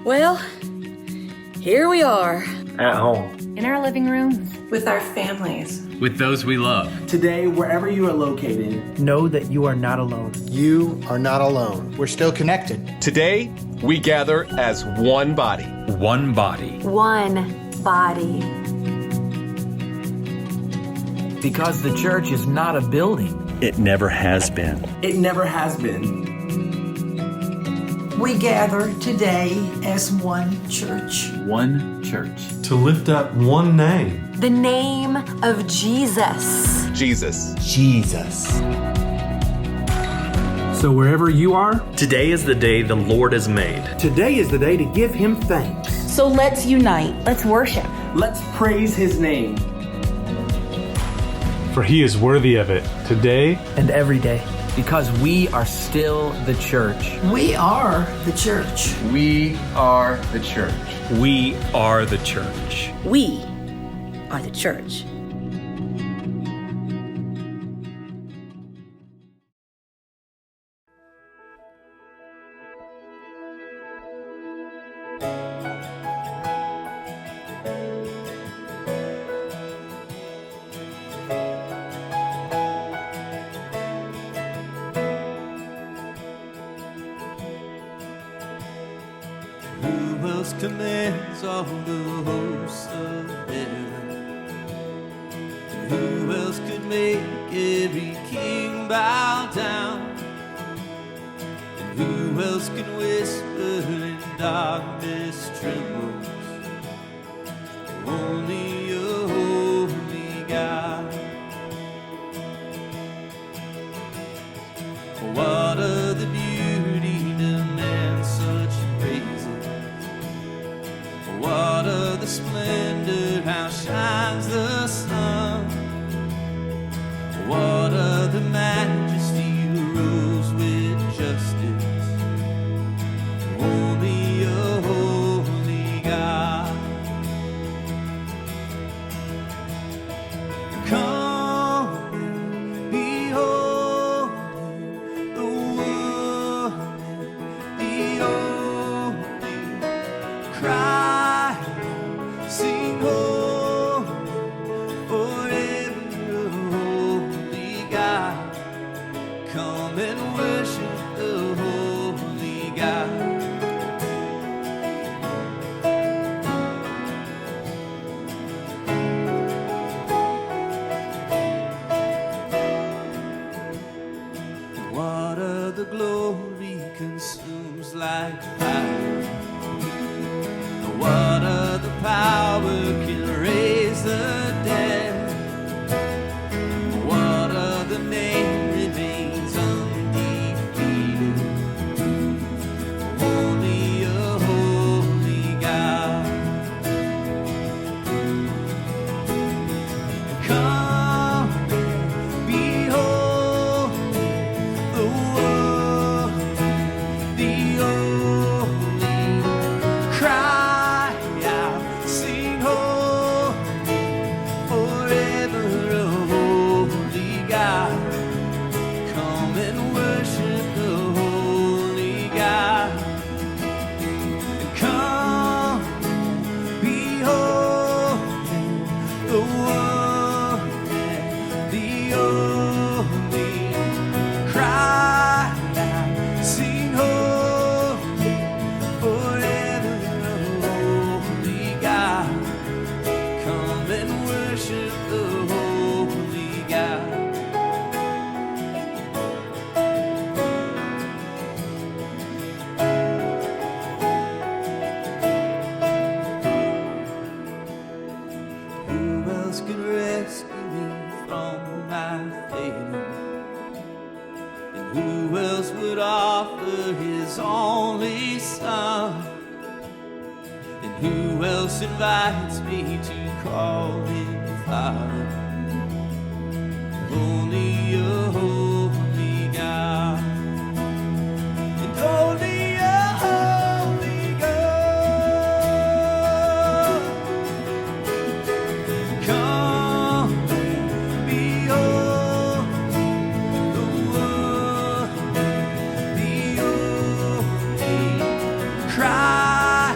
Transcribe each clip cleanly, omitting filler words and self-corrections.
Well, here we are. At home. In our living rooms. With our families. With those we love. Today, wherever you are located, know that you are not alone. You are not alone. We're still connected. Today, we gather as one body. One body. One body. Because the church is not a building. It never has been. It never has been. We gather today as one church. One church. To lift up one name. The name of Jesus. Jesus. Jesus. So wherever you are, today is the day the Lord has made. Today is the day to give Him thanks. So let's unite. Let's worship. Let's praise His name. For He is worthy of it, today and every day. Because we are still the church. We are the church. We are the church. We are the church. We are the church. Who else commands all the hosts of heaven? And who else could make every king bow down? And who else can whisper and darkness trembles? Only a holy God. What other beauty demands such praises? What other splendor, how shines the sun? What other majesty rules with justice? Only a holy God. Come and behold the world, the only cry, sing holy, forever holy God. Come and worship the holy God. What other glory consumes like fire? What other power can raise the dead? What other name remains undefeated? Only a holy God. Come and behold the world, the only cry out, sing holy, forever a holy God. Come and worship the holy God. And come behold the world, the only cry out, sing holy, forever a holy God. Come and worship the holy God. Who else can rescue me from my failing? And who else would offer his only son? And who else invites me to call him Father? Only a holy God. And only a holy God. Come and behold the world, the only cry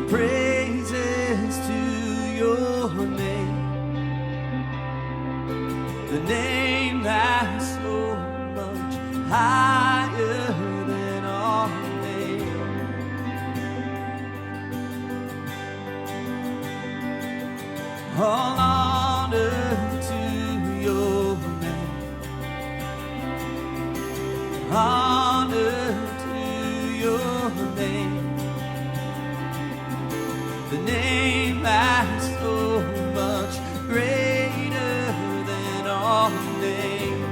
Praises to your name, the name that's so much higher than all names. All honor to your name, honor to your name. The name that's so much greater than all names.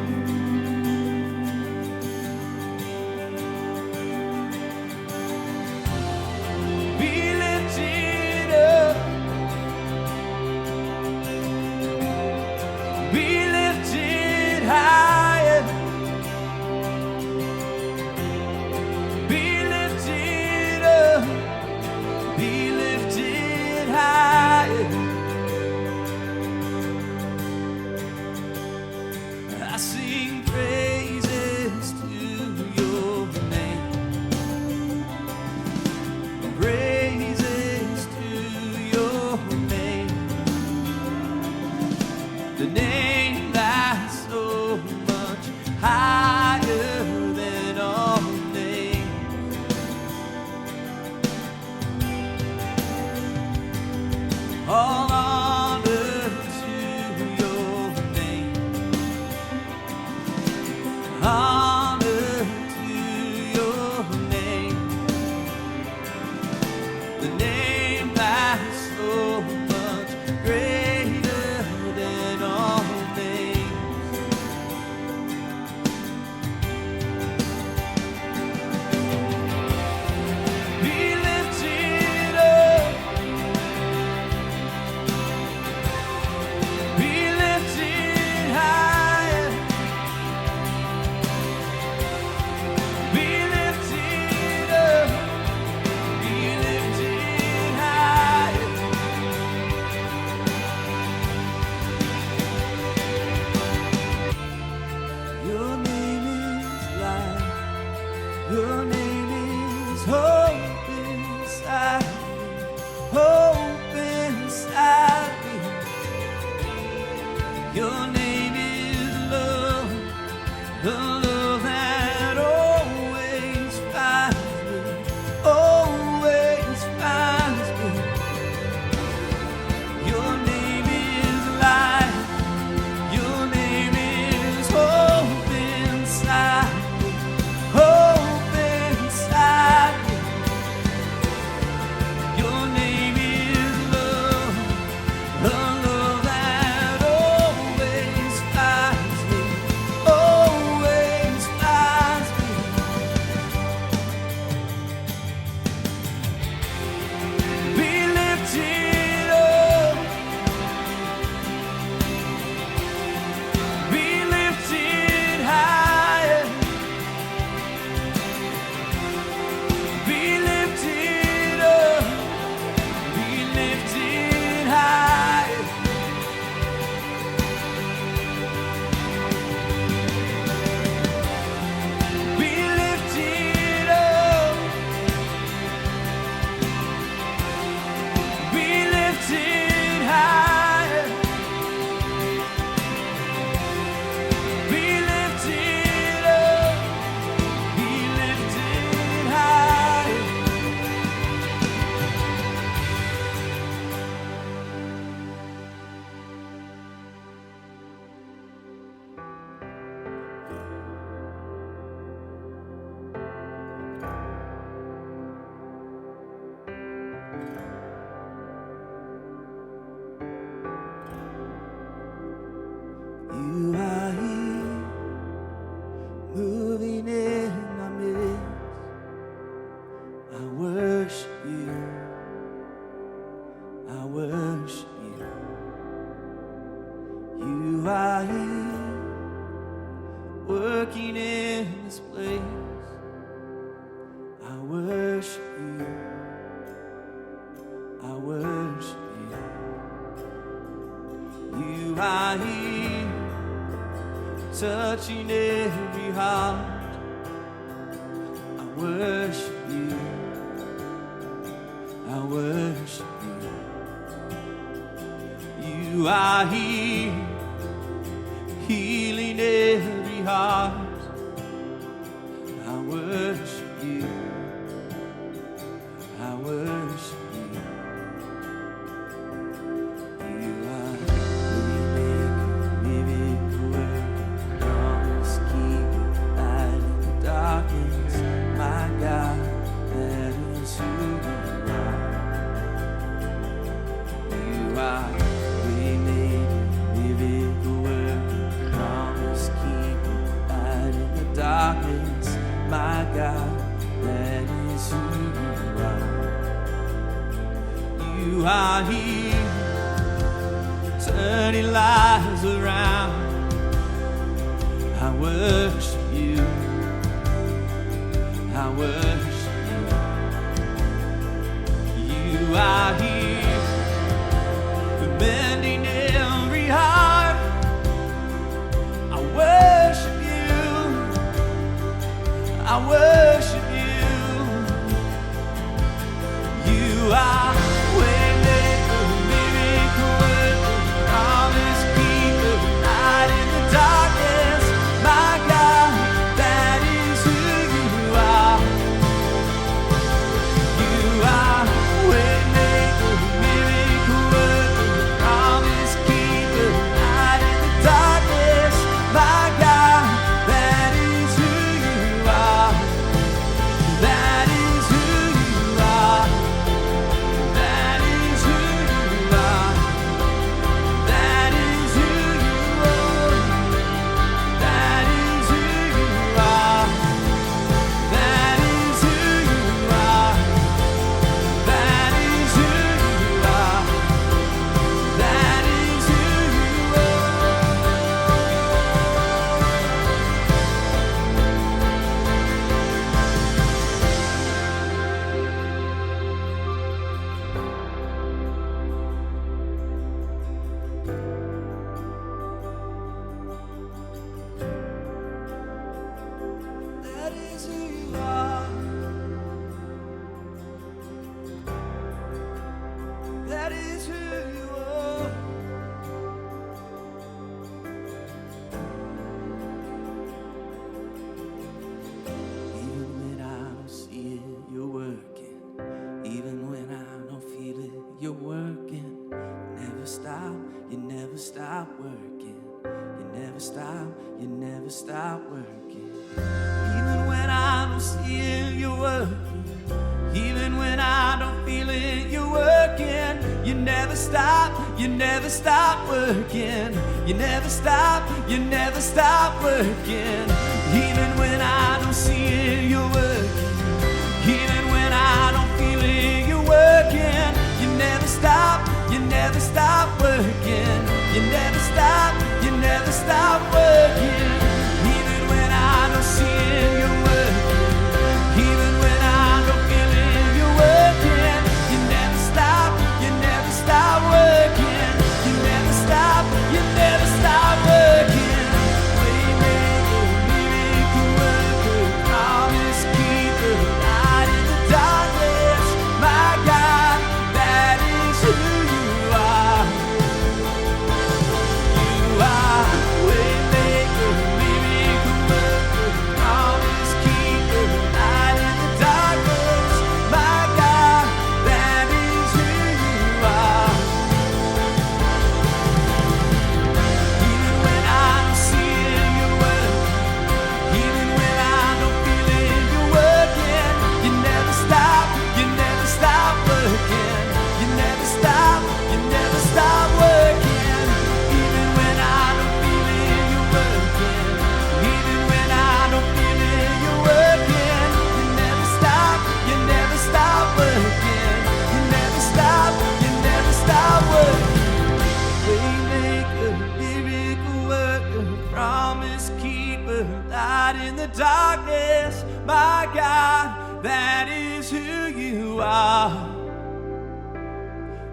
Be lifted up, be lifted higher, be lifted up, be lifted higher. I sing praises to your name, praises to your name, the name that's so much higher than all names. All honor to your name, honor to your name, the name that's so much greater than all names. Be lifted up, be lifted higher, be lifted up, be lifted higher. Your name is life, your name is hope inside me, hope inside me. Your name is love, the love that always finds me, always finds me. Your name is life, your name is hope inside me, hope inside me. Your name is love, the love that always finds me, always finds me. Be lifted up, be lifted higher, be lifted up, be lifted higher. I worship you. You are here, working in this place. I worship you. I worship you. You are here, touching every heart. I worship you. I worship you. You are here, healing every heart. I worship you. I worship you. You are waymaker, miracle worker, promise keeper, light in the darkness. My God, that is who you are. You are waymaker, miracle worker, promise keeper, light in the darkness. My God, that is who you are. You are here, turning lives around. I worship you. I worship you. You are here, mending every heart. I worship you. I worship you. You are waymaker, miracle worker, promise keeper, light in the darkness. My God, that is who you are. You are waymaker, miracle worker, promise keeper, light in the darkness. My God, that is who you are. That is who you are. That is who you are. That is who you are. That is who you are. That is who you are. That is who you are. That is who you That is who you are. That is who you are. Even when I don't see it, you're working. Even when I don't feel it, you're working. You never stop, you never stop working. You never stop, you never stop working. Even when I don't see it, you're working. Even when I don't feel it, you're working. You never stop, you never stop working. You never stop, you never stop working. Even when I don't see it, you're working. Even when I don't feel it, you're working. You never stop, you never stop working. You never stop, you never stop working. Even when I don't see it, you're working. Even when I don't feel it, you're working. You never stop, you never stop working. You never stop, you never stop working. Waymaker, miracle worker, promise keeper, light in the darkness. My God, that is who you are. You are waymaker. the darkness, my God, that is who you are.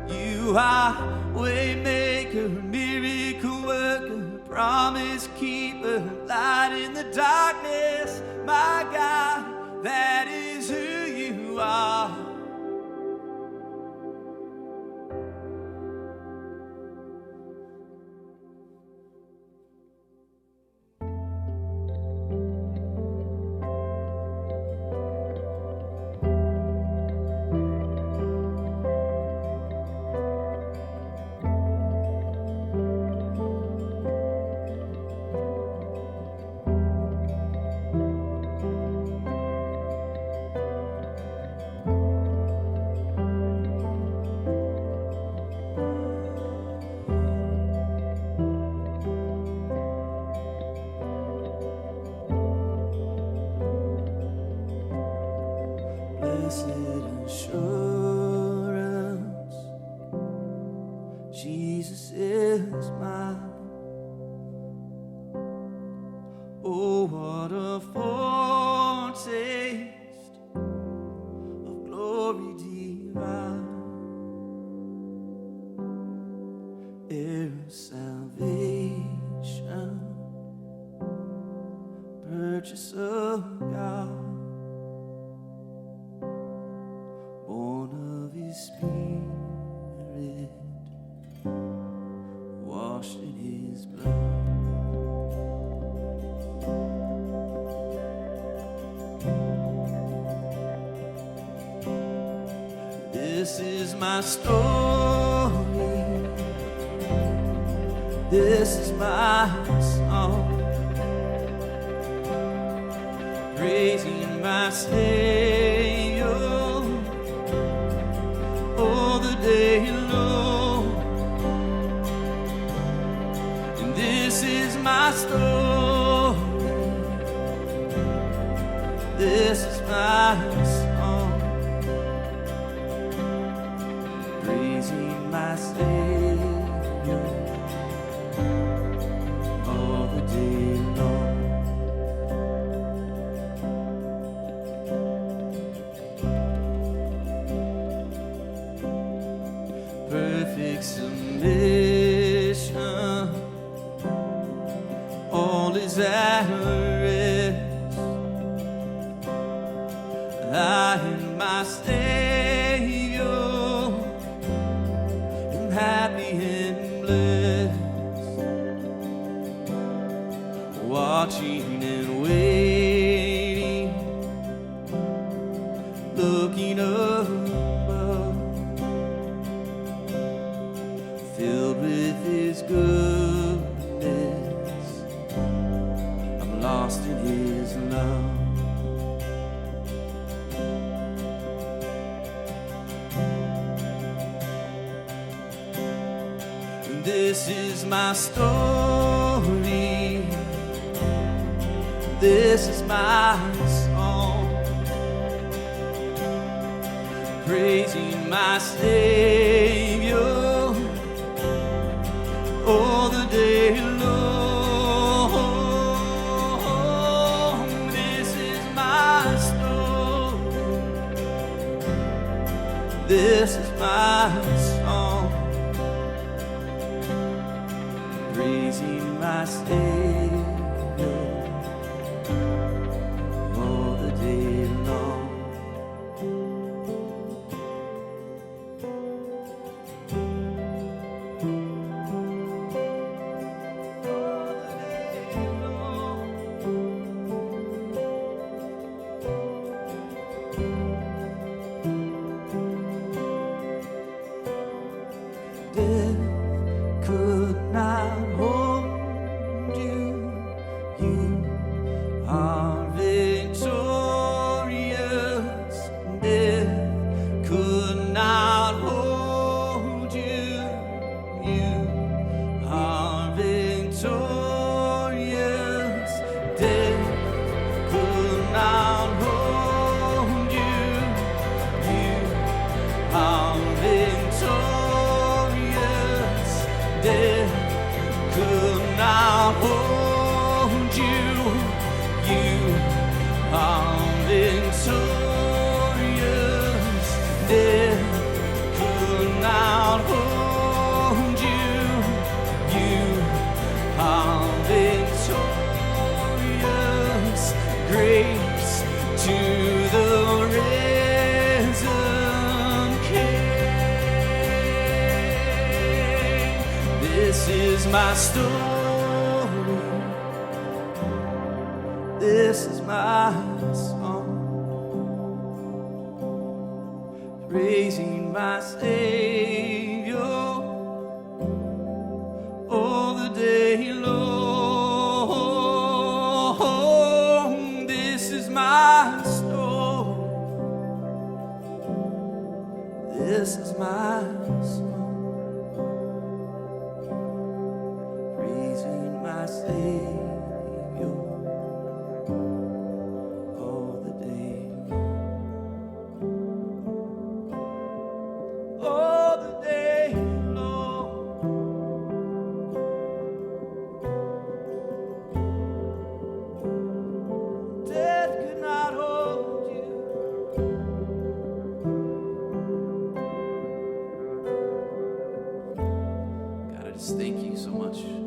You are waymaker, miracle worker, promise keeper, light in the darkness, my God, that is who you are. Blessed assurance, Jesus is mine. Oh, what a foretaste of glory divine, heir of salvation, purchase of God, born of His Spirit, washed in His blood. This is my story, this is my song, praising my Savior all the day long. And this is my story, this is my song, praising my Savior all the day long. Perfect submission, all is at rest. I in my Savior am happy and blessed, watching and waiting, looking up above, filled with His goodness, I'm lost in His love. This is my story, this is my song, praising my Savior all the day long. This is my story, this is my song, praising my Savior all the day long. Death could not hold you. You are victorious. Death could not hold you. You are victorious. Death could not hold you. You are victorious. Death could not hold you. You is my story. This is my song, praising my Savior all the day long. This is my story. This is my song, praising my Savior all the day long. All the day long. Death could not hold you. God, I just thank you so much for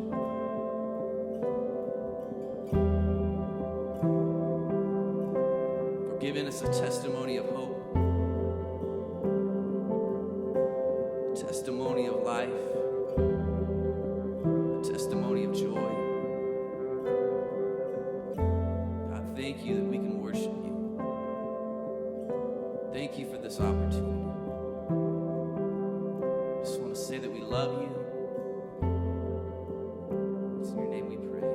giving us a testimony of hope, a testimony of life, a testimony of joy. God, thank you that we can worship you. Thank you for this opportunity. Just want to say that we love you. It's in your name we pray.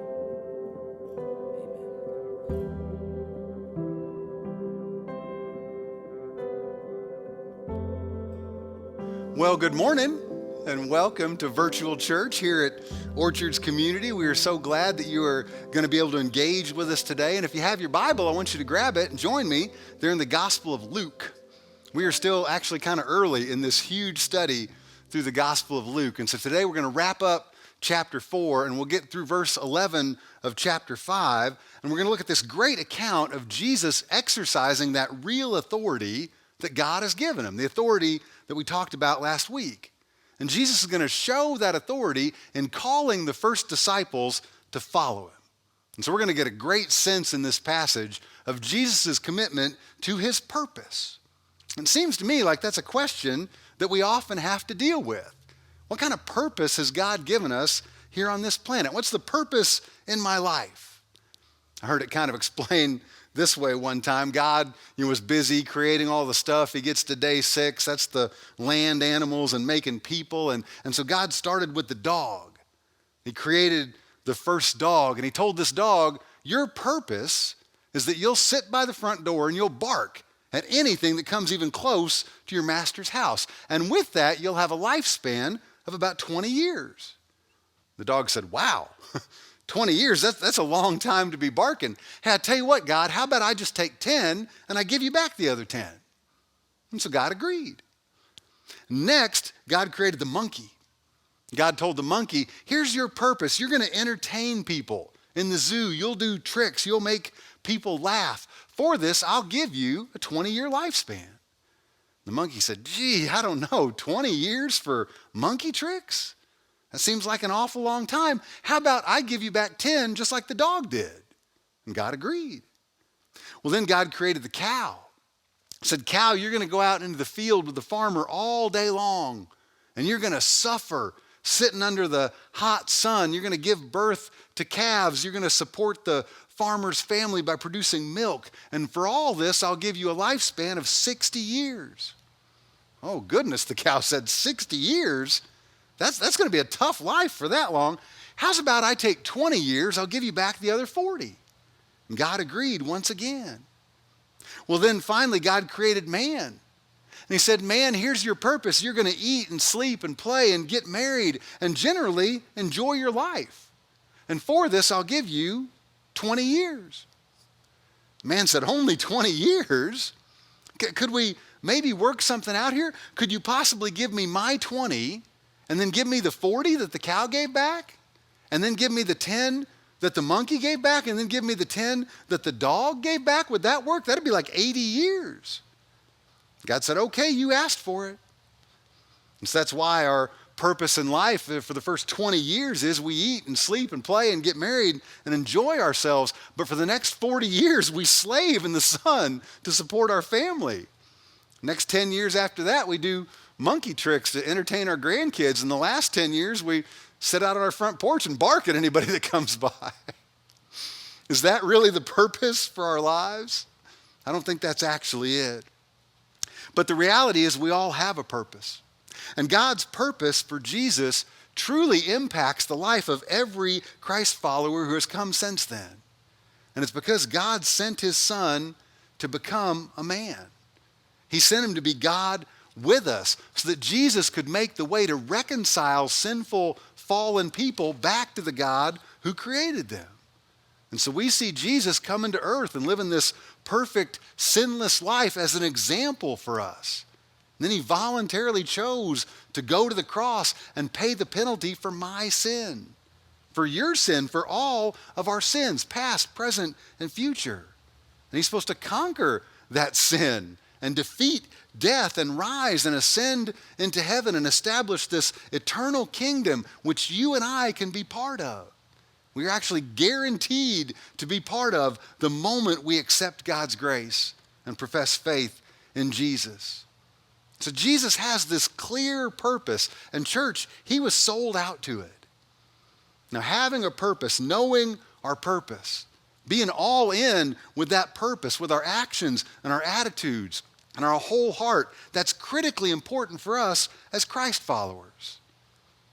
Well, good morning and welcome to Virtual Church here at Orchards Community. We are so glad that you are going to be able to engage with us today. And if you have your Bible, I want you to grab it and join me. They're in the Gospel of Luke. We are still actually kind of early in this huge study through the Gospel of Luke. And so today we're going to wrap up chapter 4 and we'll get through verse 11 of chapter 5. And we're going to look at this great account of Jesus exercising that real authority that God has given him, the authority that we talked about last week. And Jesus is going to show that authority in calling the first disciples to follow him. And so we're going to get a great sense in this passage of Jesus' commitment to his purpose. And it seems to me like that's a question that we often have to deal with. What kind of purpose has God given us here on this planet? What's the purpose in my life? I heard it kind of explained this way one time. God, was busy creating all the stuff. He gets to day 6. That's the land animals and making people. And so God started with the dog. He created the first dog. And he told this dog, your purpose is that you'll sit by the front door and you'll bark at anything that comes even close to your master's house. And with that, you'll have a lifespan of about 20 years. The dog said, wow, 20 years, that's a long time to be barking. Hey, I tell you what, God, how about I just take 10 and I give you back the other 10? And so God agreed. Next, God created the monkey. God told the monkey, here's your purpose. You're going to entertain people in the zoo. You'll do tricks. You'll make people laugh. For this, I'll give you a 20-year lifespan. The monkey said, gee, I don't know, 20 years for monkey tricks? That seems like an awful long time. How about I give you back 10 just like the dog did? And God agreed. Well, then God created the cow. Said, cow, you're going to go out into the field with the farmer all day long, and you're going to suffer sitting under the hot sun. You're going to give birth to calves. You're going to support the farmer's family by producing milk. And for all this, I'll give you a lifespan of 60 years. Oh, goodness, the cow said, 60 years? That's going to be a tough life for that long. How's about I take 20 years, I'll give you back the other 40? And God agreed once again. Well, then finally, God created man. And he said, man, here's your purpose. You're going to eat and sleep and play and get married and generally enjoy your life. And for this, I'll give you 20 years. Man said, only 20 years? Could we maybe work something out here? Could you possibly give me my 20 and then give me the 40 that the cow gave back? And then give me the 10 that the monkey gave back? And then give me the 10 that the dog gave back? Would that work? That'd be like 80 years. God said, okay, you asked for it. And so that's why our purpose in life for the first 20 years is we eat and sleep and play and get married and enjoy ourselves. But for the next 40 years, we slave in the sun to support our family. Next 10 years after that, we do monkey tricks to entertain our grandkids. And the last 10 years, we sit out on our front porch and bark at anybody that comes by. Is that really the purpose for our lives? I don't think that's actually it. But the reality is we all have a purpose. And God's purpose for Jesus truly impacts the life of every Christ follower who has come since then. And it's because God sent his son to become a man. He sent him to be God with us so that Jesus could make the way to reconcile sinful, fallen people back to the God who created them. And so we see Jesus come into earth and living this perfect, sinless life as an example for us. And then he voluntarily chose to go to the cross and pay the penalty for my sin, for your sin, for all of our sins, past, present, and future. And he's supposed to conquer that sin and defeat death and rise and ascend into heaven and establish this eternal kingdom which you and I can be part of. We are actually guaranteed to be part of the moment we accept God's grace and profess faith in Jesus. So Jesus has this clear purpose, and church, he was sold out to it. Now, having a purpose, knowing our purpose, being all in with that purpose, with our actions and our attitudes and our whole heart, that's critically important for us as Christ followers.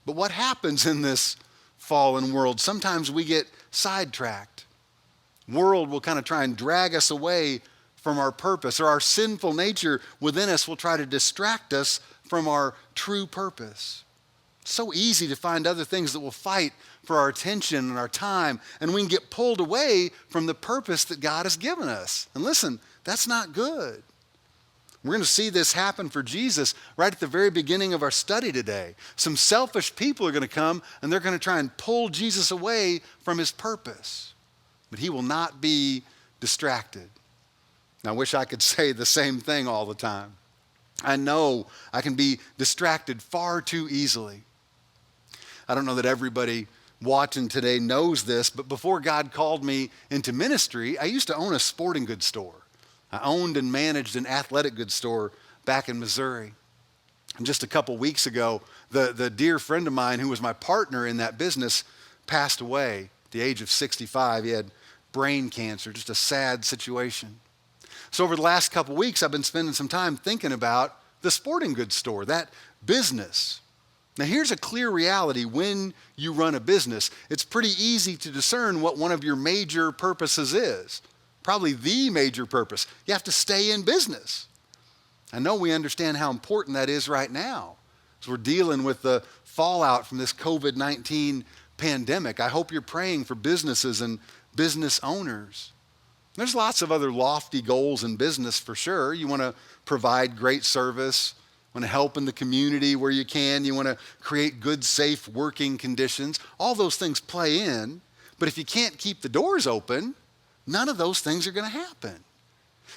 But what happens in this fallen world? Sometimes we get sidetracked. World will kind of try and drag us away from our purpose, or our sinful nature within us will try to distract us from our true purpose. It's so easy to find other things that will fight for our attention and our time, and we can get pulled away from the purpose that God has given us. And listen, that's not good. We're going to see this happen for Jesus right at the very beginning of our study today. Some selfish people are going to come and they're going to try and pull Jesus away from his purpose. But he will not be distracted. And I wish I could say the same thing all the time. I know I can be distracted far too easily. I don't know that everybody watching today knows this, but before God called me into ministry, I used to own a sporting goods store. I owned and managed an athletic goods store back in Missouri. And just a couple weeks ago, the dear friend of mine who was my partner in that business passed away at the age of 65. He had brain cancer, just a sad situation. So over the last couple weeks, I've been spending some time thinking about the sporting goods store, that business. Now here's a clear reality when you run a business. It's pretty easy to discern what one of your major purposes is. Probably the major purpose. You have to stay in business. I know we understand how important that is right now as we're dealing with the fallout from this COVID-19 pandemic. I hope you're praying for businesses and business owners. There's lots of other lofty goals in business for sure. You want to provide great service, want to help in the community where you can, you want to create good, safe working conditions. All those things play in, but if you can't keep the doors open, none of those things are going to happen.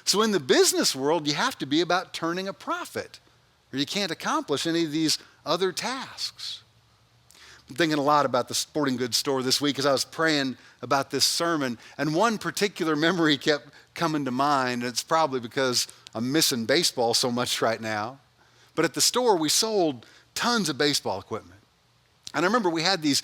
So in the business world, you have to be about turning a profit, or you can't accomplish any of these other tasks. I'm thinking a lot about the sporting goods store this week as I was praying about this sermon, and one particular memory kept coming to mind, and it's probably because I'm missing baseball so much right now. But at the store, we sold tons of baseball equipment. And I remember we had these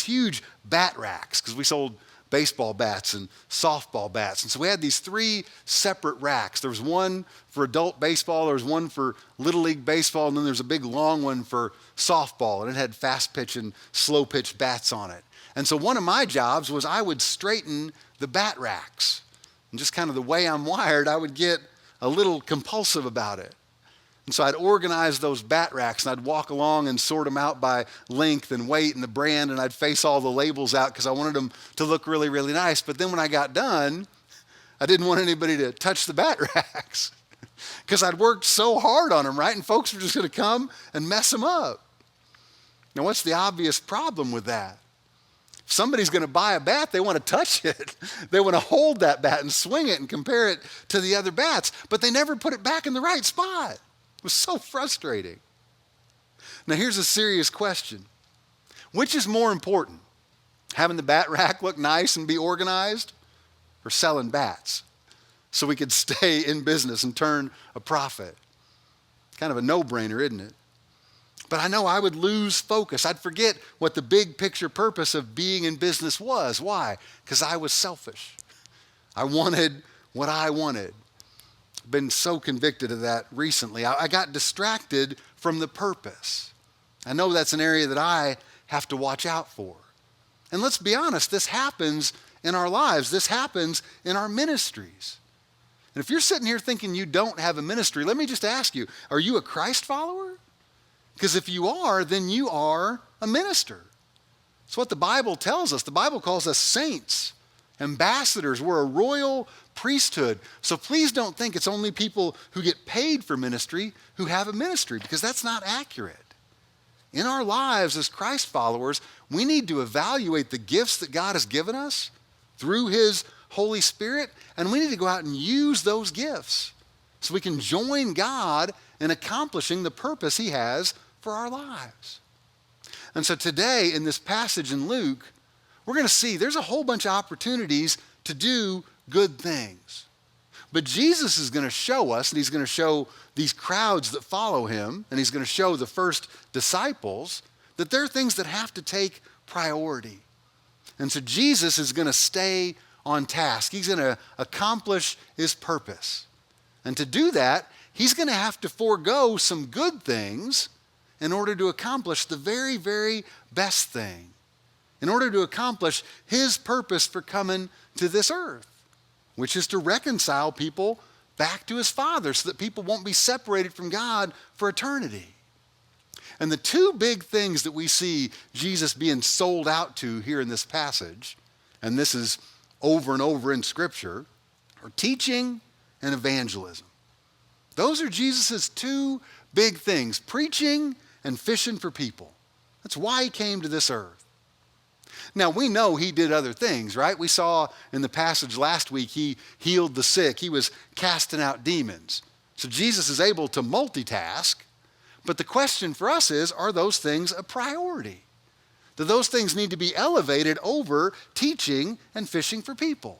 huge bat racks, because we sold baseball bats and softball bats. And so we had these 3 separate racks. There was one for adult baseball, there was one for Little League baseball, and then there's a big long one for softball, and it had fast pitch and slow pitch bats on it. And so one of my jobs was I would straighten the bat racks. And just kind of the way I'm wired, I would get a little compulsive about it. And so I'd organize those bat racks, and I'd walk along and sort them out by length and weight and the brand, and I'd face all the labels out because I wanted them to look really, really nice. But then when I got done, I didn't want anybody to touch the bat racks because I'd worked so hard on them, right? And folks were just going to come and mess them up. Now, what's the obvious problem with that? If somebody's going to buy a bat, they want to touch it. They want to hold that bat and swing it and compare it to the other bats, but they never put it back in the right spot. It was so frustrating. Now here's a serious question. Which is more important? Having the bat rack look nice and be organized, or selling bats so we could stay in business and turn a profit? Kind of a no-brainer, isn't it? But I know I would lose focus. I'd forget what the big picture purpose of being in business was. Why? Because I was selfish. I wanted what I wanted. I've been so convicted of that recently. I got distracted from the purpose. I know that's an area that I have to watch out for. And let's be honest, this happens in our lives. This happens in our ministries. And if you're sitting here thinking you don't have a ministry, let me just ask you, are you a Christ follower? Because if you are, then you are a minister. It's what the Bible tells us. The Bible calls us saints, ambassadors. We're a royal priesthood. So please don't think it's only people who get paid for ministry who have a ministry, because that's not accurate. In our lives as Christ followers, we need to evaluate the gifts that God has given us through His Holy Spirit, and we need to go out and use those gifts so we can join God in accomplishing the purpose He has for our lives. And so today in this passage in Luke, we're going to see there's a whole bunch of opportunities to do good things. But Jesus is going to show us, and He's going to show these crowds that follow Him, and He's going to show the first disciples that there are things that have to take priority. And so Jesus is going to stay on task. He's going to accomplish His purpose. And to do that, He's going to have to forego some good things in order to accomplish the very, very best thing, in order to accomplish His purpose for coming to this earth, which is to reconcile people back to His Father so that people won't be separated from God for eternity. And the two big things that we see Jesus being sold out to here in this passage, and this is over and over in Scripture, are teaching and evangelism. Those are Jesus' two big things, preaching and fishing for people. That's why He came to this earth. Now, we know He did other things, right? We saw in the passage last week, He healed the sick. He was casting out demons. So Jesus is able to multitask. But the question for us is, are those things a priority? Do those things need to be elevated over teaching and fishing for people?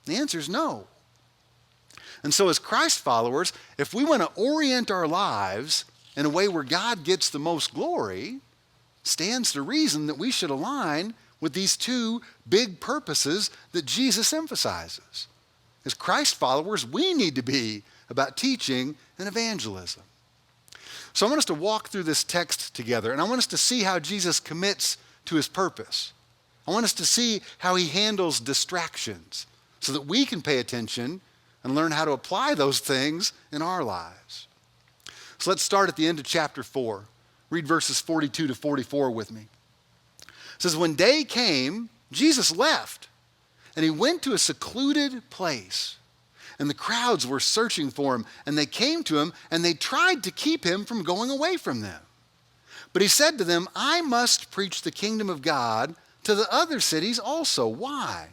The answer is no. And so as Christ followers, if we want to orient our lives in a way where God gets the most glory, stands to reason that we should align with these two big purposes that Jesus emphasizes. As Christ followers, we need to be about teaching and evangelism. So I want us to walk through this text together, and I want us to see how Jesus commits to His purpose. I want us to see how He handles distractions so that we can pay attention and learn how to apply those things in our lives. So let's start at the end of chapter 4. Read verses 42 to 44 with me. It says, when day came, Jesus left, and He went to a secluded place. And the crowds were searching for Him, and they came to Him, and they tried to keep Him from going away from them. But He said to them, I must preach the kingdom of God to the other cities also. Why?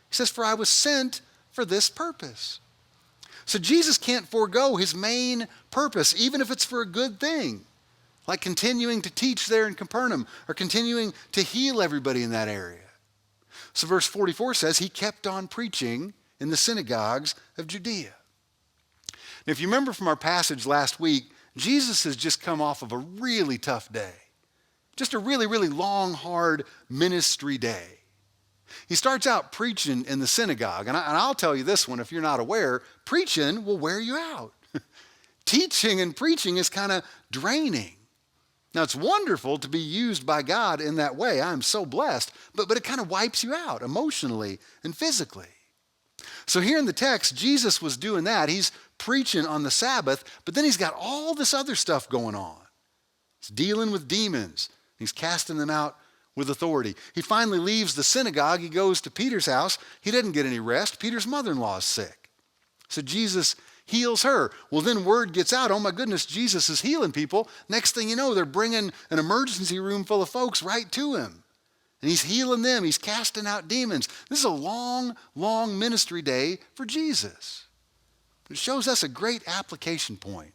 He says, for I was sent for this purpose. So Jesus can't forego His main purpose, even if it's for a good thing, like continuing to teach there in Capernaum or continuing to heal everybody in that area. So verse 44 says, He kept on preaching in the synagogues of Judea. Now, if you remember from our passage last week, Jesus has just come off of a really tough day. Just a really, really long, hard ministry day. He starts out preaching in the synagogue. And I'll tell you this one, if you're not aware, preaching will wear you out. Teaching and preaching is kind of draining. Now, it's wonderful to be used by God in that way. I'm so blessed. But it kind of wipes you out emotionally and physically. So here in the text, Jesus was doing that. He's preaching on the Sabbath, but then He's got all this other stuff going on. He's dealing with demons. He's casting them out with authority. He finally leaves the synagogue. He goes to Peter's house. He doesn't get any rest. Peter's mother-in-law is sick. So Jesus heals her. Well, then word gets out, oh my goodness, Jesus is healing people. Next thing you know, they're bringing an emergency room full of folks right to Him. And He's healing them. He's casting out demons. This is a long, long ministry day for Jesus. It shows us a great application point.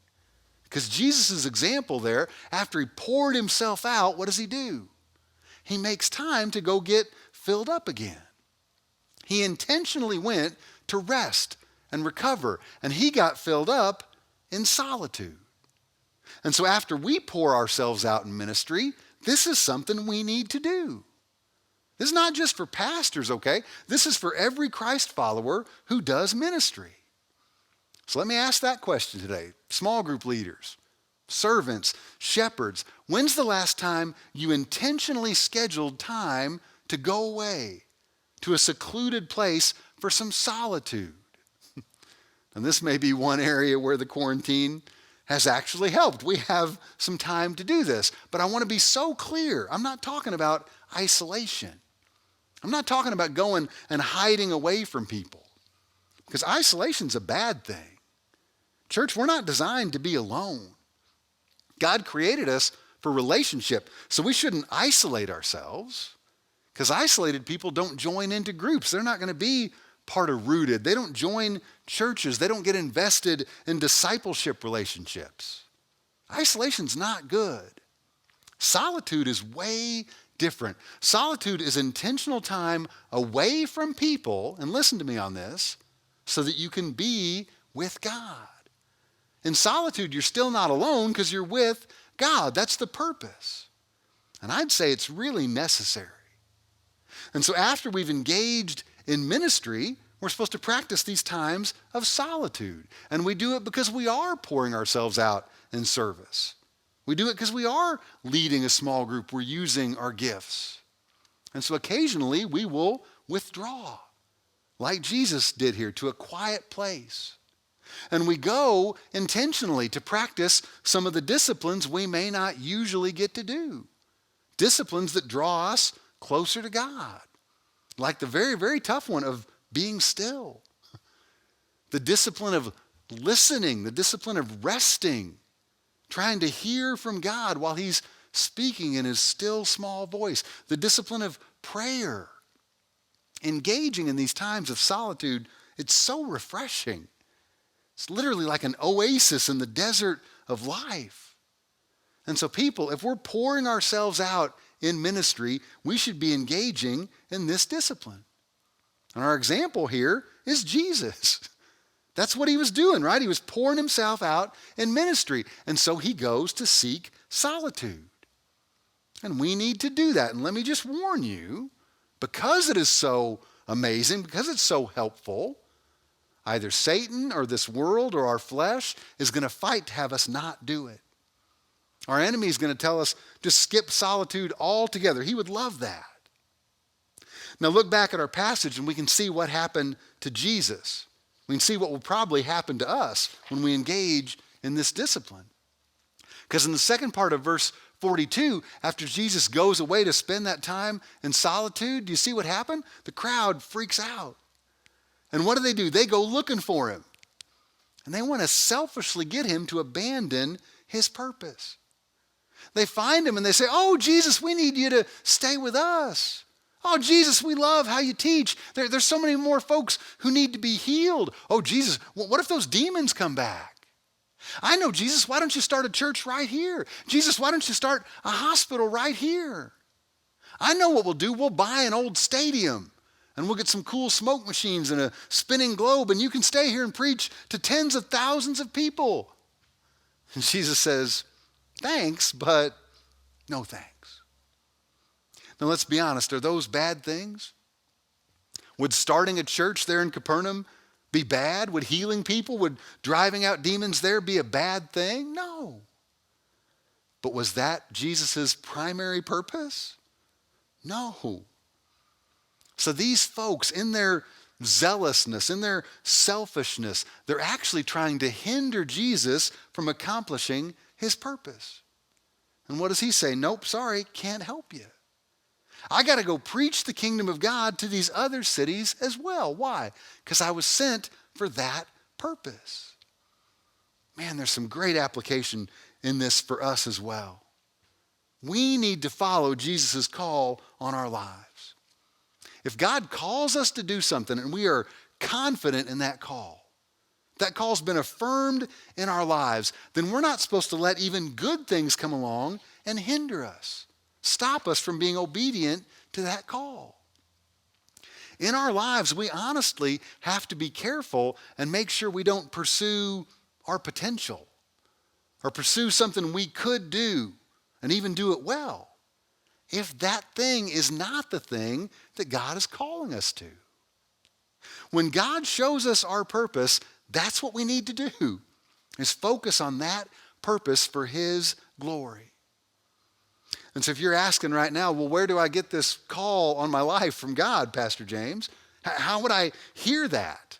Because Jesus' example there, after He poured Himself out, what does He do? He makes time to go get filled up again. He intentionally went to rest and recover, and He got filled up in solitude. And so after we pour ourselves out in ministry, this is something we need to do. This is not just for pastors, okay? This is for every Christ follower who does ministry. So let me ask that question today. Small group leaders, servants, shepherds, when's the last time you intentionally scheduled time to go away to a secluded place for some solitude? And this may be one area where the quarantine has actually helped. We have some time to do this. But I want to be so clear. I'm not talking about isolation. I'm not talking about going and hiding away from people. Because isolation's a bad thing. Church, we're not designed to be alone. God created us for relationship, so we shouldn't isolate ourselves. Because isolated people don't join into groups. They're not going to be part of Rooted. They don't join churches. They don't get invested in discipleship relationships. Isolation's not good. Solitude is way different. Solitude is intentional time away from people, and listen to me on this, so that you can be with God. In solitude, you're still not alone because you're with God. That's the purpose. And I'd say it's really necessary. And so after we've engaged in ministry, we're supposed to practice these times of solitude. And we do it because we are pouring ourselves out in service. We do it because we are leading a small group. We're using our gifts. And so occasionally we will withdraw, like Jesus did here, to a quiet place. And we go intentionally to practice some of the disciplines we may not usually get to do. Disciplines that draw us closer to God. Like the very, very tough one of being still. The discipline of listening, the discipline of resting, trying to hear from God while he's speaking in his still small voice. The discipline of prayer. Engaging in these times of solitude, it's so refreshing. It's literally like an oasis in the desert of life. And so people, if we're pouring ourselves out in ministry, we should be engaging in this discipline. And our example here is Jesus. That's what he was doing, right? He was pouring himself out in ministry. And so he goes to seek solitude. And we need to do that. And let me just warn you, because it is so amazing, because it's so helpful, either Satan or this world or our flesh is going to fight to have us not do it. Our enemy is going to tell us to skip solitude altogether. He would love that. Now look back at our passage and we can see what happened to Jesus. We can see what will probably happen to us when we engage in this discipline. Because in the second part of verse 42, after Jesus goes away to spend that time in solitude, do you see what happened? The crowd freaks out. And what do? They go looking for him. And they want to selfishly get him to abandon his purpose. They find him and they say, "Oh, Jesus, we need you to stay with us. Oh, Jesus, we love how you teach. There's so many more folks who need to be healed. Oh, Jesus, what if those demons come back? I know, Jesus, why don't you start a church right here? Jesus, why don't you start a hospital right here? I know what we'll do. We'll buy an old stadium and we'll get some cool smoke machines and a spinning globe and you can stay here and preach to tens of thousands of people." And Jesus says, "Thanks, but no thanks." Now let's be honest, are those bad things? Would starting a church there in Capernaum be bad? Would healing people, would driving out demons there be a bad thing? No. But was that Jesus' primary purpose? No. So these folks, in their zealousness, in their selfishness, they're actually trying to hinder Jesus from accomplishing his purpose. And what does he say? "Nope, sorry, can't help you. I got to go preach the kingdom of God to these other cities as well." Why? Because I was sent for that purpose. Man, there's some great application in this for us as well. We need to follow Jesus' call on our lives. If God calls us to do something and we are confident in that call's been affirmed in our lives, then we're not supposed to let even good things come along and hinder us, stop us from being obedient to that call. In our lives, we honestly have to be careful and make sure we don't pursue our potential. or pursue something we could do and even do it well, if that thing is not the thing that God is calling us to. When God shows us our purpose, that's what we need to do, is focus on that purpose for His glory. And so if you're asking right now, well, where do I get this call on my life from God, Pastor James? How would I hear that?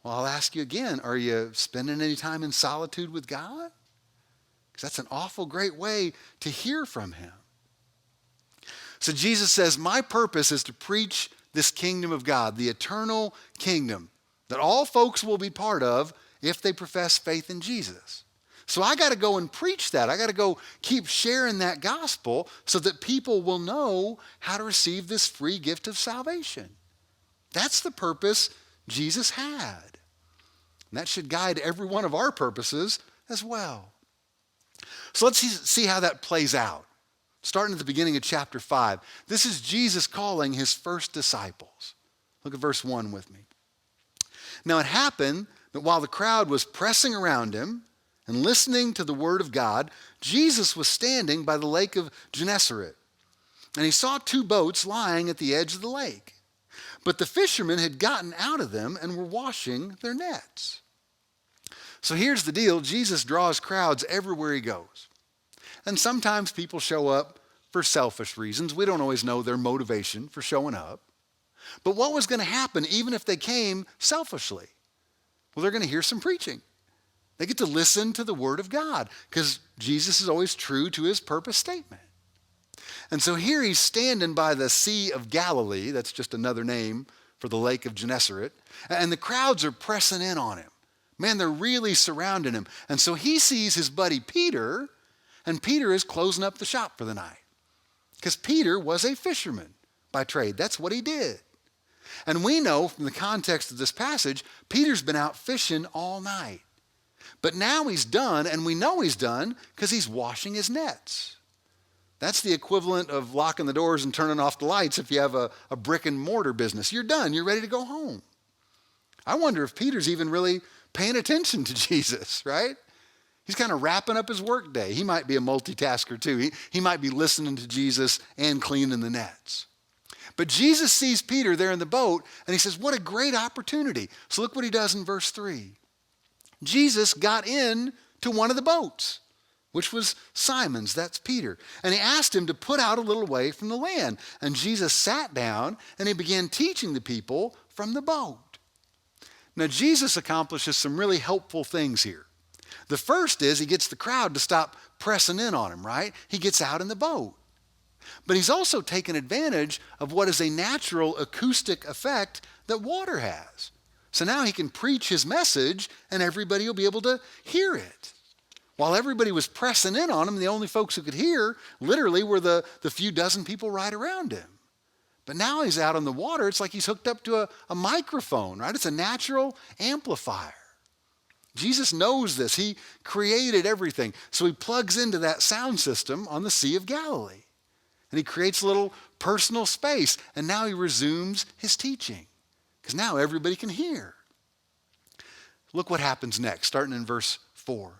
Well, I'll ask you again, are you spending any time in solitude with God? Because that's an awful great way to hear from Him. So Jesus says, my purpose is to preach this kingdom of God, the eternal kingdom that all folks will be part of if they profess faith in Jesus. So I got to go and preach that. I got to go keep sharing that gospel so that people will know how to receive this free gift of salvation. That's the purpose Jesus had. And that should guide every one of our purposes as well. So let's see how that plays out. Starting at the beginning of chapter 5. This is Jesus calling His first disciples. Look at verse 1 with me. Now it happened that while the crowd was pressing around Him and listening to the word of God, Jesus was standing by the lake of Gennesaret. And He saw 2 boats lying at the edge of the lake. But the fishermen had gotten out of them and were washing their nets. So here's the deal. Jesus draws crowds everywhere He goes. And sometimes people show up for selfish reasons. We don't always know their motivation for showing up. But what was going to happen even if they came selfishly? Well, they're going to hear some preaching. They get to listen to the word of God because Jesus is always true to His purpose statement. And so here He's standing by the Sea of Galilee. That's just another name for the lake of Gennesaret. And the crowds are pressing in on Him. Man, they're really surrounding Him. And so He sees His buddy Peter, and Peter is closing up the shop for the night. Because Peter was a fisherman by trade. That's what he did. And we know from the context of this passage, Peter's been out fishing all night. But now he's done, and we know he's done because he's washing his nets. That's the equivalent of locking the doors and turning off the lights if you have a brick and mortar business. You're done. You're ready to go home. I wonder if Peter's even really paying attention to Jesus, right? He's kind of wrapping up his work day. He might be a multitasker too. He might be listening to Jesus and cleaning the nets. But Jesus sees Peter there in the boat, and He says, what a great opportunity. So look what He does in verse 3. Jesus got in to one of the boats, which was Simon's, that's Peter. And He asked him to put out a little way from the land. And Jesus sat down, and He began teaching the people from the boat. Now, Jesus accomplishes some really helpful things here. The first is He gets the crowd to stop pressing in on Him, right? He gets out in the boat. But He's also taken advantage of what is a natural acoustic effect that water has. So now He can preach His message and everybody will be able to hear it. While everybody was pressing in on Him, the only folks who could hear literally were the few dozen people right around Him. But now He's out on the water. It's like He's hooked up to a microphone, right? It's a natural amplifier. Jesus knows this. He created everything. So He plugs into that sound system on the Sea of Galilee. And He creates a little personal space. And now He resumes His teaching. Because now everybody can hear. Look what happens next, starting in verse 4.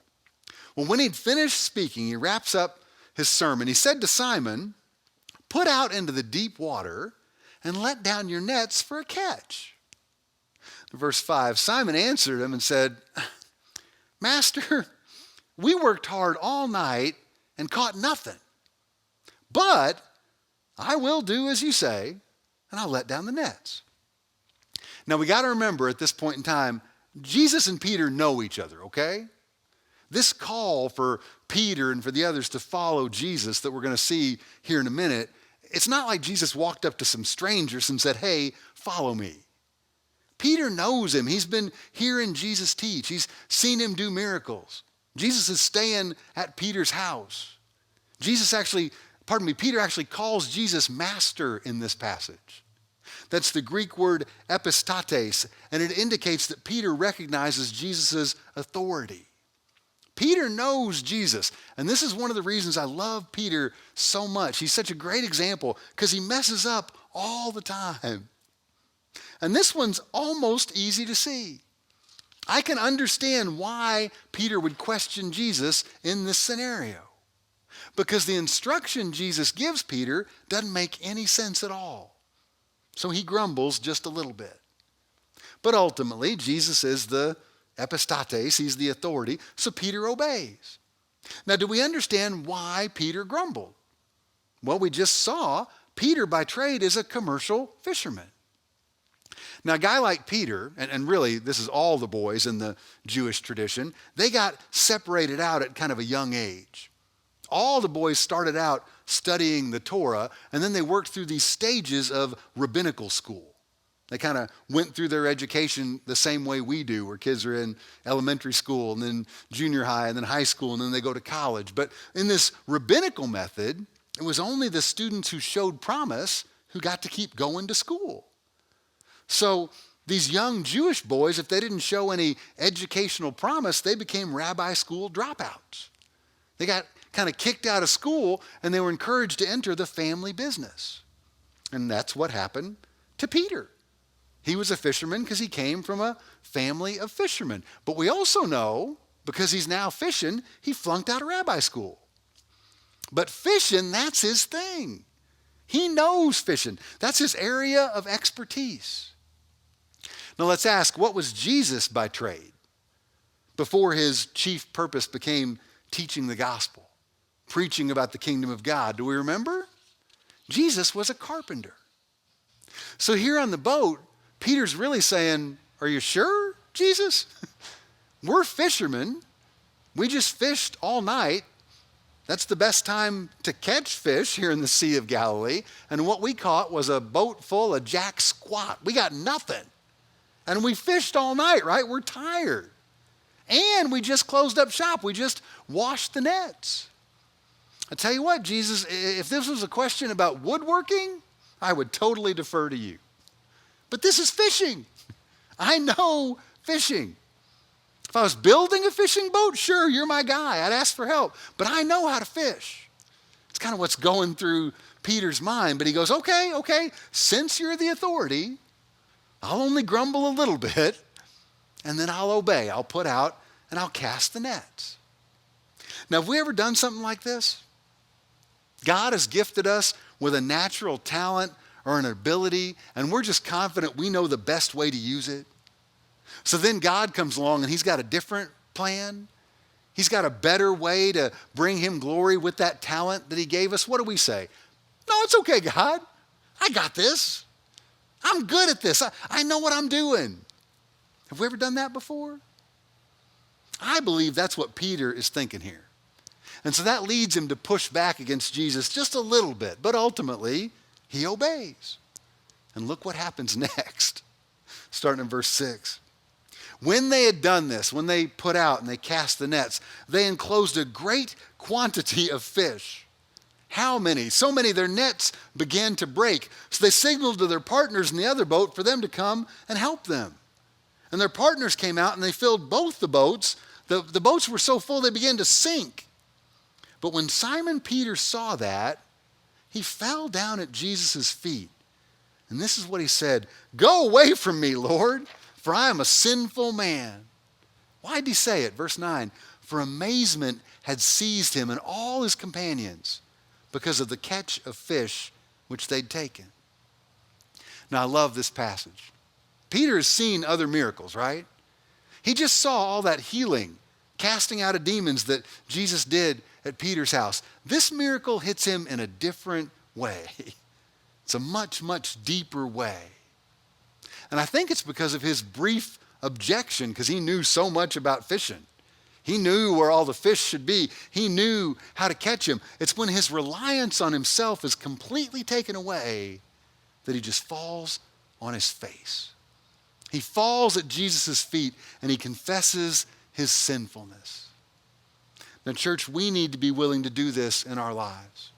Well, when He'd finished speaking, He wraps up His sermon. He said to Simon, put out into the deep water and let down your nets for a catch. Verse 5, Simon answered Him and said, Master, we worked hard all night and caught nothing. But I will do as you say, and I'll let down the nets. Now we got to remember at this point in time, Jesus and Peter know each other, okay? This call for Peter and for the others to follow Jesus that we're going to see here in a minute, it's not like Jesus walked up to some strangers and said, hey, follow me. Peter knows Him. He's been hearing Jesus teach. He's seen Him do miracles. Jesus is staying at Peter's house. Peter actually calls Jesus master in this passage. That's the Greek word epistates, and it indicates that Peter recognizes Jesus' authority. Peter knows Jesus, and this is one of the reasons I love Peter so much. He's such a great example because he messes up all the time. And this one's almost easy to see. I can understand why Peter would question Jesus in this scenario. Because the instruction Jesus gives Peter doesn't make any sense at all. So he grumbles just a little bit. But ultimately, Jesus is the epistates, he's the authority, so Peter obeys. Now, do we understand why Peter grumbled? Well, we just saw Peter by trade is a commercial fisherman. Now, a guy like Peter, and really this is all the boys in the Jewish tradition, they got separated out at kind of a young age. All the boys started out studying the Torah, and then they worked through these stages of rabbinical school. They kind of went through their education the same way we do, where kids are in elementary school and then junior high and then high school and then they go to college. But in this rabbinical method, it was only the students who showed promise who got to keep going to school. So these young Jewish boys, if they didn't show any educational promise, they became rabbi school dropouts. They got kind of kicked out of school and they were encouraged to enter the family business. And that's what happened to Peter. He was a fisherman because he came from a family of fishermen. But we also know, because he's now fishing, he flunked out of rabbi school. But fishing, that's his thing. He knows fishing. That's his area of expertise. Now let's ask, what was Jesus by trade before his chief purpose became teaching the gospel, preaching about the kingdom of God? Do we remember? Jesus was a carpenter. So here on the boat, Peter's really saying, are you sure, Jesus? We're fishermen. We just fished all night. That's the best time to catch fish here in the Sea of Galilee. And what we caught was a boat full of jack squat. We got nothing. And we fished all night, right? We're tired. And we just closed up shop. We just washed the nets. I tell you what, Jesus, if this was a question about woodworking, I would totally defer to you. But this is fishing. I know fishing. If I was building a fishing boat, sure, you're my guy. I'd ask for help. But I know how to fish. It's kind of what's going through Peter's mind. But he goes, okay, since you're the authority, I'll only grumble a little bit, and then I'll obey. I'll put out and I'll cast the nets. Now, have we ever done something like this? God has gifted us with a natural talent or an ability, and we're just confident we know the best way to use it. So then God comes along and he's got a different plan. He's got a better way to bring him glory with that talent that he gave us. What do we say? No, it's okay, God. I got this. I'm good at this. I know what I'm doing. Have we ever done that before? I believe that's what Peter is thinking here. And so that leads him to push back against Jesus just a little bit, but ultimately, he obeys. And look what happens next, starting in verse 6. When they had done this, when they put out and they cast the nets, they enclosed a great quantity of fish. How many? So many their nets began to break. So they signaled to their partners in the other boat for them to come and help them. And their partners came out and they filled both the boats. The boats were so full they began to sink. But when Simon Peter saw that, he fell down at Jesus' feet. And this is what he said, "Go away from me, Lord, for I am a sinful man." Why did he say it? Verse 9, for amazement had seized him and all his companions because of the catch of fish which they'd taken. Now I love this passage. Peter has seen other miracles, right? He just saw all that healing, casting out of demons that Jesus did at Peter's house. This miracle hits him in a different way. It's a much, much deeper way. And I think it's because of his brief objection, because he knew so much about fishing. He knew where all the fish should be. He knew how to catch them. It's when his reliance on himself is completely taken away that he just falls on his face. He falls at Jesus' feet and he confesses his sinfulness. Now, church, we need to be willing to do this in our lives.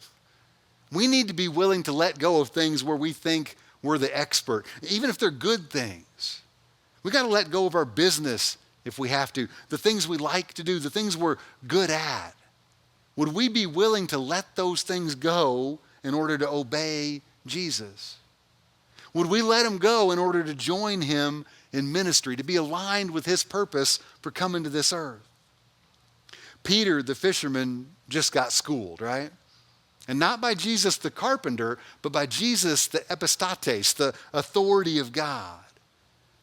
We need to be willing to let go of things where we think we're the expert, even if they're good things. We got to let go of our business if we have to, the things we like to do, the things we're good at. Would we be willing to let those things go in order to obey Jesus? Would we let him go in order to join him in ministry, to be aligned with his purpose for coming to this earth. Peter, the fisherman, just got schooled, right? And not by Jesus the carpenter, but by Jesus the epistates, the authority of God.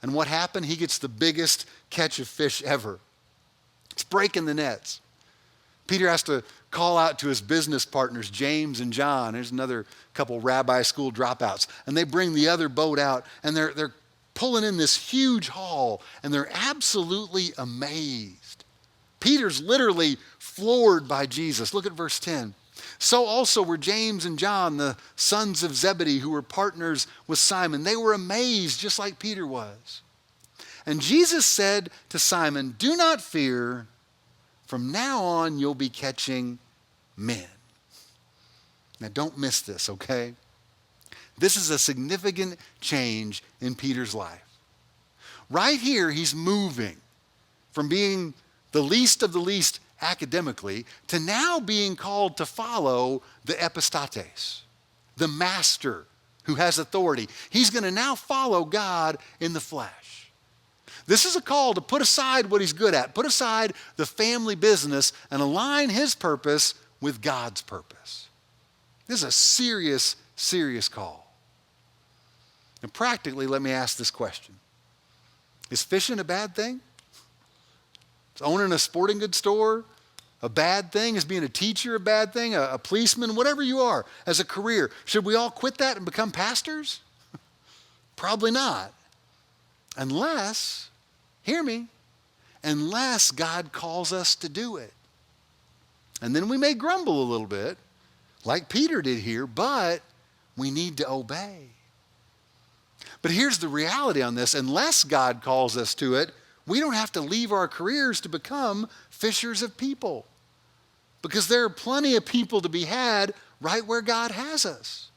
And what happened? He gets the biggest catch of fish ever. It's breaking the nets. Peter has to call out to his business partners, James and John. There's another couple rabbi school dropouts. And they bring the other boat out, and they're pulling in this huge haul, and they're absolutely amazed. Peter's literally floored by Jesus. Look at verse 10. So also were James and John, the sons of Zebedee, who were partners with Simon. They were amazed, just like Peter was. And Jesus said to Simon, "Do not fear. From now on, you'll be catching men." Now, don't miss this, okay? This is a significant change in Peter's life. Right here, he's moving from being the least of the least academically to now being called to follow the epistates, the master who has authority. He's going to now follow God in the flesh. This is a call to put aside what he's good at, put aside the family business, and align his purpose with God's purpose. This is a serious, serious call. And practically, let me ask this question. Is fishing a bad thing? Is owning a sporting goods store a bad thing? Is being a teacher a bad thing? A policeman, whatever you are, as a career. Should we all quit that and become pastors? Probably not. Unless, hear me, unless God calls us to do it. And then we may grumble a little bit, like Peter did here, but we need to obey. But here's the reality on this. Unless God calls us to it, we don't have to leave our careers to become fishers of people. Because there are plenty of people to be had right where God has us.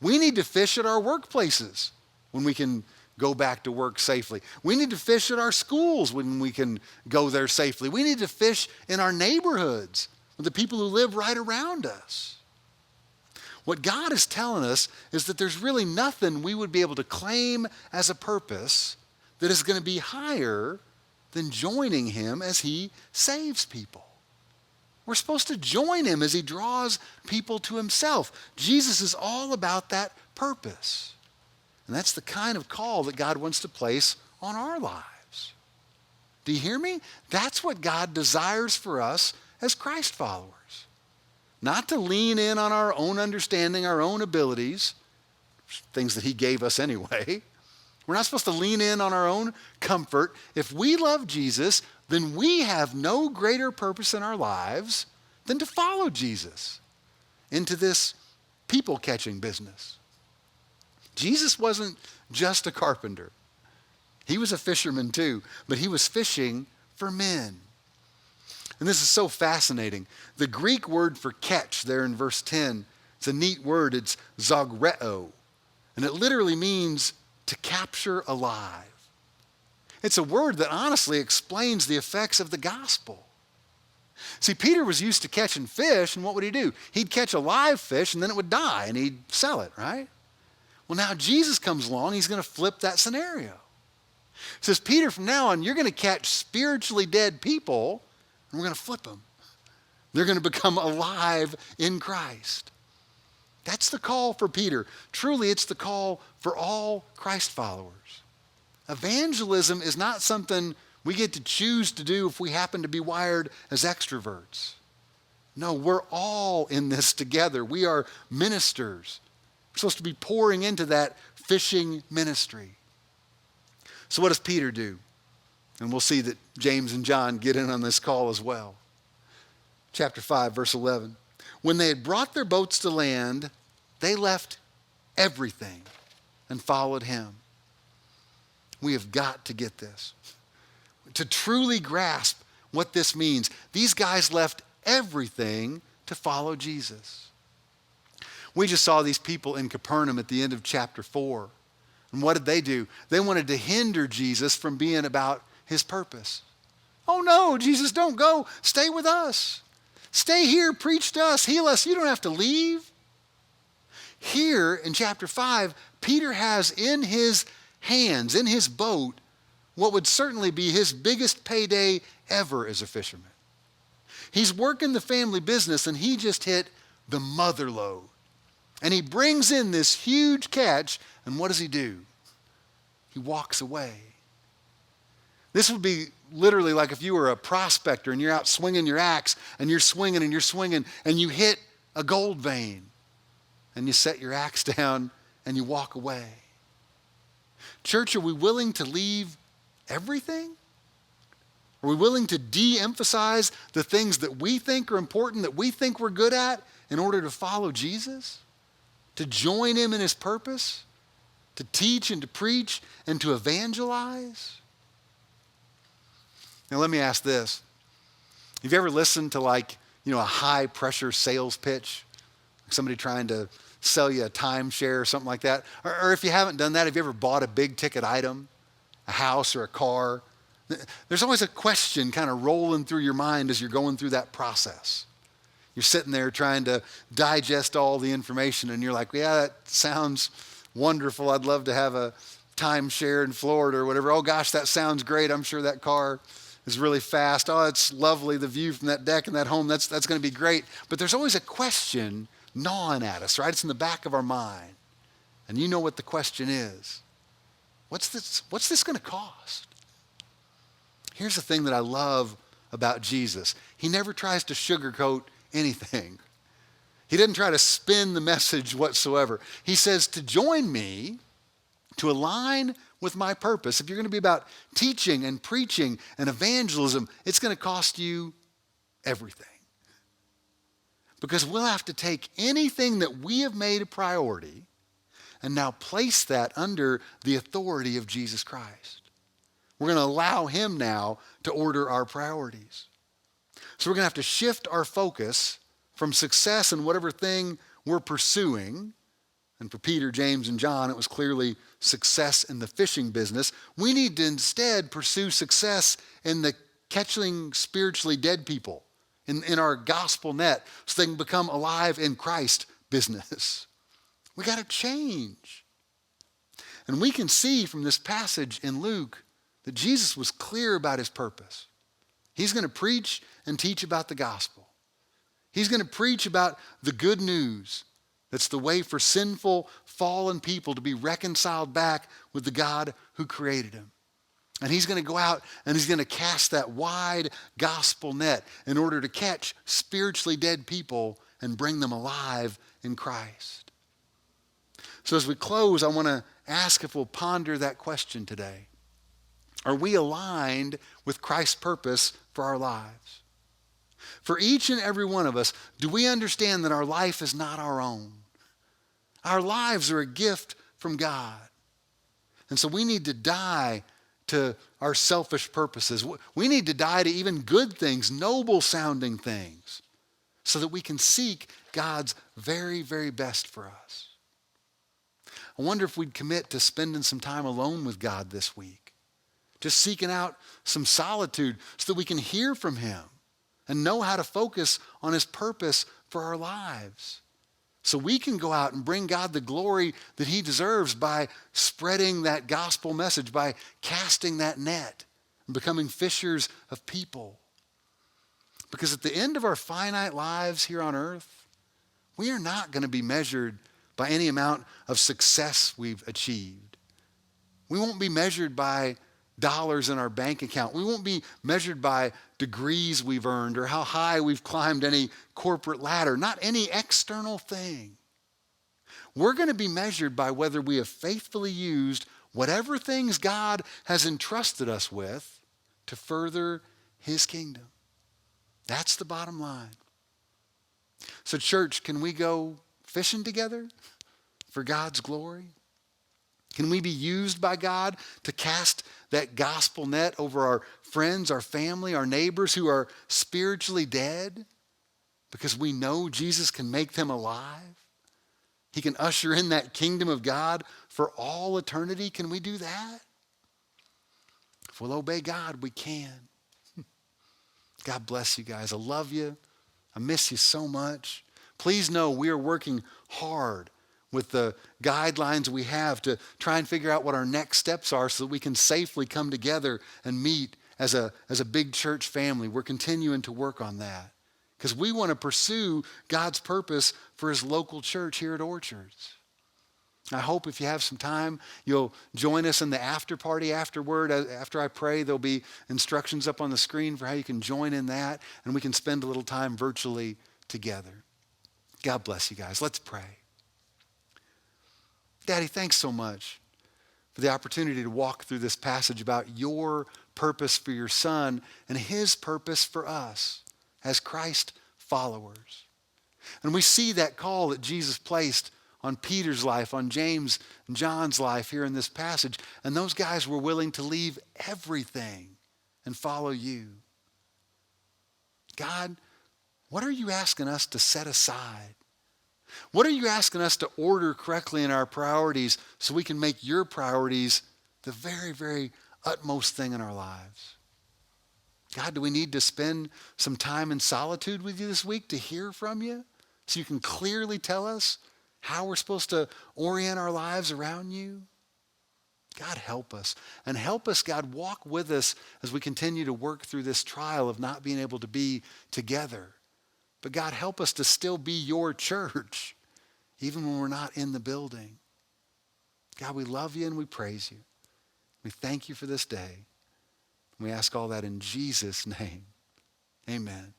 We need to fish at our workplaces when we can go back to work safely. We need to fish at our schools when we can go there safely. We need to fish in our neighborhoods with the people who live right around us. What God is telling us is that there's really nothing we would be able to claim as a purpose that is going to be higher than joining him as he saves people. We're supposed to join him as he draws people to himself. Jesus is all about that purpose. And that's the kind of call that God wants to place on our lives. Do you hear me? That's what God desires for us as Christ followers. Not to lean in on our own understanding, our own abilities, things that he gave us anyway. We're not supposed to lean in on our own comfort. If we love Jesus, then we have no greater purpose in our lives than to follow Jesus into this people-catching business. Jesus wasn't just a carpenter. He was a fisherman too, but he was fishing for men. And this is so fascinating. The Greek word for catch there in verse 10, it's a neat word. It's zogreo. And it literally means to capture alive. It's a word that honestly explains the effects of the gospel. See, Peter was used to catching fish, and what would he do? He'd catch a live fish, and then it would die, and he'd sell it, right? Well, now Jesus comes along, he's going to flip that scenario. It says, Peter, from now on, you're going to catch spiritually dead people, and we're going to flip them. They're going to become alive in Christ. That's the call for Peter. Truly, it's the call for all Christ followers. Evangelism is not something we get to choose to do if we happen to be wired as extroverts. No, we're all in this together. We are ministers. We're supposed to be pouring into that fishing ministry. So what does Peter do? And we'll see that James and John get in on this call as well. Chapter 5, verse 11. When they had brought their boats to land, they left everything and followed him. We have got to get this. To truly grasp what this means, these guys left everything to follow Jesus. We just saw these people in Capernaum at the end of chapter 4. And what did they do? They wanted to hinder Jesus from being about his purpose. Oh no, Jesus, don't go. Stay with us. Stay here, preach to us, heal us. You don't have to leave. Here in chapter 5, Peter has in his hands in his boat what would certainly be his biggest payday ever as a fisherman. He's working the family business and he just hit the mother lode. And he brings in this huge catch, and what does he do? He walks away. This would be literally like if you were a prospector and you're out swinging your axe and you're swinging and you hit a gold vein and you set your axe down and you walk away. Church, are we willing to leave everything? Are we willing to de-emphasize the things that we think are important, that we think we're good at, in order to follow Jesus? To join him in his purpose? To teach and to preach and to evangelize? Now let me ask this. Have you ever listened to a high pressure sales pitch? Somebody trying to sell you a timeshare or something like that? Or if you haven't done that, have you ever bought a big ticket item? A house or a car? There's always a question kind of rolling through your mind as you're going through that process. You're sitting there trying to digest all the information and you're like, yeah, that sounds wonderful. I'd love to have a timeshare in Florida or whatever. Oh gosh, that sounds great. I'm sure that car is really fast. Oh, it's lovely, the view from that deck and that home. That's going to be great. But there's always a question gnawing at us, right? It's in the back of our mind. And you know what the question is. What's this going to cost? Here's the thing that I love about Jesus. He never tries to sugarcoat anything. He doesn't try to spin the message whatsoever. He says, to join me, to align with my purpose, if you're going to be about teaching and preaching and evangelism, it's going to cost you everything. Because we'll have to take anything that we have made a priority and now place that under the authority of Jesus Christ. We're going to allow him now to order our priorities. So we're going to have to shift our focus from success in whatever thing we're pursuing. And for Peter, James, and John, it was clearly success in the fishing business. We need to instead pursue success in the catching spiritually dead people, in our gospel net, so they can become alive in Christ business. We got to change. And we can see from this passage in Luke that Jesus was clear about his purpose. He's going to preach and teach about the gospel. He's going to preach about the good news that's the way for sinful, fallen people to be reconciled back with the God who created him. And he's going to go out and he's going to cast that wide gospel net in order to catch spiritually dead people and bring them alive in Christ. So as we close, I want to ask if we'll ponder that question today. Are we aligned with Christ's purpose for our lives? For each and every one of us, do we understand that our life is not our own? Our lives are a gift from God. And so we need to die to our selfish purposes. We need to die to even good things, noble sounding things, so that we can seek God's very, very best for us. I wonder if we'd commit to spending some time alone with God this week, just seeking out some solitude so that we can hear from him and know how to focus on his purpose for our lives. So we can go out and bring God the glory that he deserves by spreading that gospel message, by casting that net and becoming fishers of people. Because at the end of our finite lives here on earth, we are not going to be measured by any amount of success we've achieved. We won't be measured by dollars in our bank account. We won't be measured by degrees we've earned or how high we've climbed any corporate ladder, not any external thing. We're going to be measured by whether we have faithfully used whatever things God has entrusted us with to further his kingdom. That's the bottom line. So church, can we go fishing together for God's glory? Can we be used by God to cast that gospel net over our friends, our family, our neighbors who are spiritually dead? Because we know Jesus can make them alive. He can usher in that kingdom of God for all eternity. Can we do that? If we'll obey God, we can. God bless you guys. I love you. I miss you so much. Please know we are working hard. with the guidelines we have to try and figure out what our next steps are so that we can safely come together and meet as a big church family. We're continuing to work on that because we want to pursue God's purpose for his local church here at Orchards. I hope if you have some time, you'll join us in the after party afterward. After I pray, there'll be instructions up on the screen for how you can join in that, and we can spend a little time virtually together. God bless you guys. Let's pray. Daddy, thanks so much for the opportunity to walk through this passage about your purpose for your son and his purpose for us as Christ followers. And we see that call that Jesus placed on Peter's life, on James and John's life here in this passage. And those guys were willing to leave everything and follow you. God, what are you asking us to set aside? What are you asking us to order correctly in our priorities so we can make your priorities the very, very utmost thing in our lives? God, do we need to spend some time in solitude with you this week to hear from you so you can clearly tell us how we're supposed to orient our lives around you? God, help us. And help us, God, walk with us as we continue to work through this trial of not being able to be together. But God, help us to still be your church, even when we're not in the building. God, we love you and we praise you. We thank you for this day. We ask all that in Jesus' name. Amen.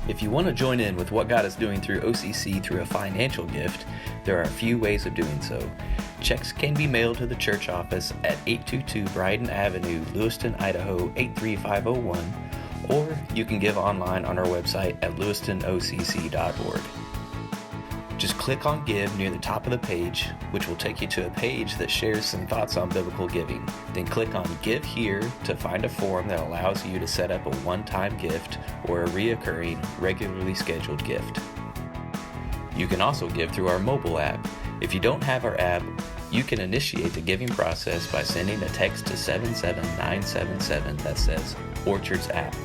If you want to join in with what God is doing through OCC through a financial gift, there are a few ways of doing so. Checks can be mailed to the church office at 822 Bryden Avenue, Lewiston, Idaho 83501, or you can give online on our website at lewistonocc.org. Just click on Give near the top of the page, which will take you to a page that shares some thoughts on biblical giving. Then click on Give Here to find a form that allows you to set up a one-time gift or a reoccurring, regularly scheduled gift. You can also give through our mobile app. If you don't have our app, you can initiate the giving process by sending a text to 77977 that says Orchards App,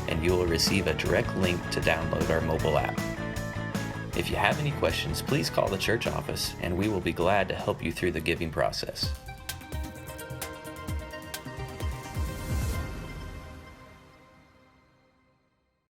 and you will receive a direct link to download our mobile app. If you have any questions, please call the church office and we will be glad to help you through the giving process.